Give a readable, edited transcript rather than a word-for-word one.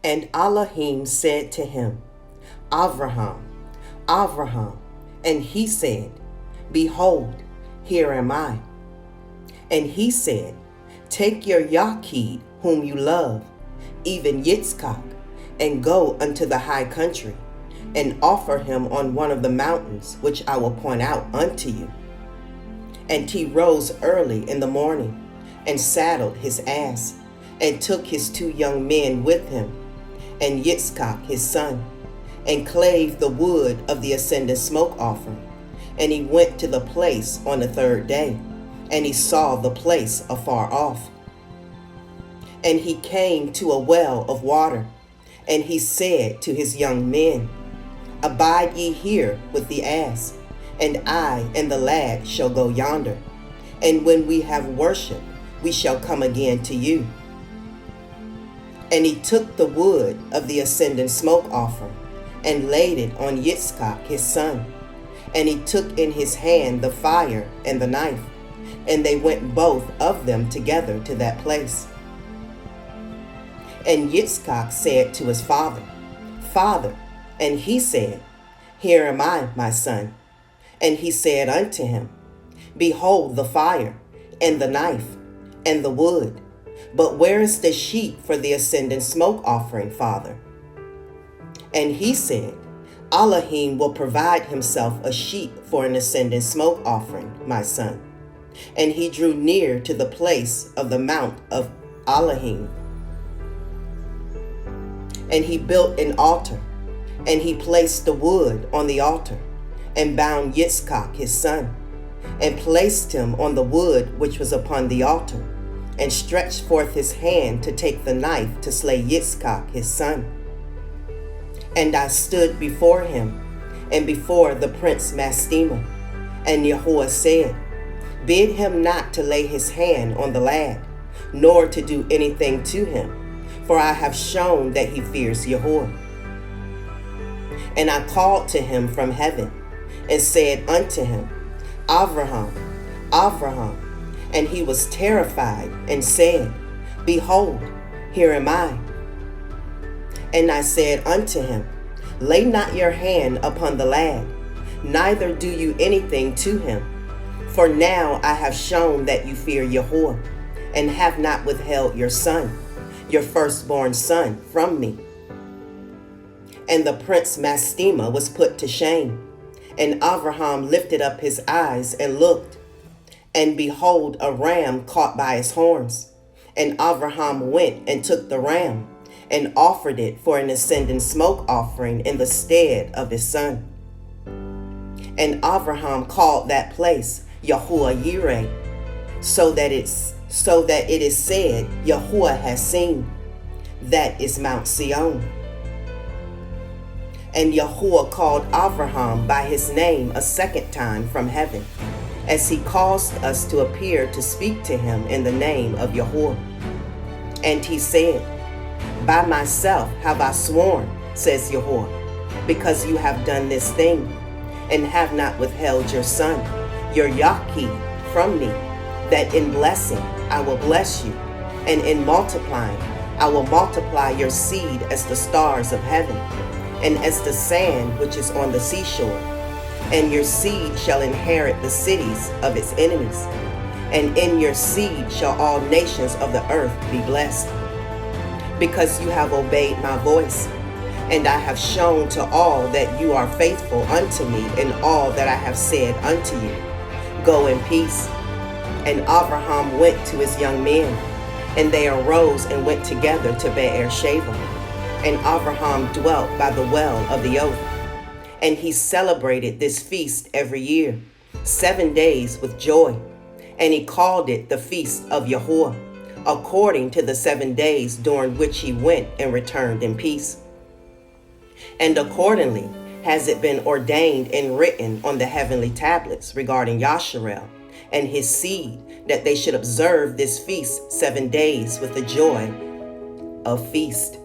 And Elohim said to him, Avraham, Avraham. And he said, Behold, here am I. And he said, Take your Yachid, whom you love, even Yitzchak, and go unto the high country, and offer him on one of the mountains which I will point out unto you. And he rose early in the morning, and saddled his ass, and took his 2 young men with him, and Yitzchak his son, and clave the wood of the ascending smoke offering. And he went to the place on the 3rd day, and he saw the place afar off. And he came to a well of water, and he said to his young men, Abide ye here with the ass, and I and the lad shall go yonder, and when we have worshipped, we shall come again to you. And he took the wood of the ascending smoke offering, and laid it on Yitzchak his son, and he took in his hand the fire and the knife, and they went both of them together to that place. And Yitzchak said to his father, Father. And he said, Here am I, my son. And he said unto him, Behold the fire, and the knife, and the wood, but where is the sheep for the ascending smoke offering, father? And he said, Elohim will provide himself a sheep for an ascending smoke offering, my son. And he drew near to the place of the mount of Elohim. And he built an altar, and he placed the wood on the altar, and bound Yitzchak his son, and placed him on the wood which was upon the altar, and stretched forth his hand to take the knife to slay Yitzchak his son. And I stood before him, and before the prince Mastema, and Yahuwah said, Bid him not to lay his hand on the lad, nor to do anything to him, for I have shown that he fears Yahuwah. And I called to him from heaven, and said unto him, Avraham, Avraham. And he was terrified, and said, Behold, here am I. And I said unto him, Lay not your hand upon the lad, neither do you anything to him. For now I have shown that you fear Yahuwah, and have not withheld your son, your firstborn son, from me. And the prince Mastema was put to shame. And Avraham lifted up his eyes and looked, and behold, a ram caught by his horns. And Avraham went and took the ram, and offered it for an ascending smoke offering in the stead of his son. And Avraham called that place Yahuwah Yireh, so that it is said, Yahuwah has seen. That is Mount Sion. And Yahuwah called Avraham by his name a second time from heaven, as he caused us to appear to speak to him in the name of Yahuwah. And he said, By myself have I sworn, says Yahuwah, because you have done this thing, and have not withheld your son, your Yachid, from me, that in blessing I will bless you, and in multiplying I will multiply your seed as the stars of heaven, and as the sand which is on the seashore. And your seed shall inherit the cities of its enemies, and in your seed shall all nations of the earth be blessed. Because you have obeyed my voice, and I have shown to all that you are faithful unto me in all that I have said unto you. Go in peace. And Avraham went to his young men, and they arose and went together to Be'er Sheva. And Avraham dwelt by the well of the oath. And he celebrated this feast every year, 7 days with joy. And he called it the feast of Yahuwah, according to the 7 days during which he went and returned in peace. And accordingly has it been ordained and written on the heavenly tablets regarding Yasharel and his seed, that they should observe this feast 7 days with the joy of feast.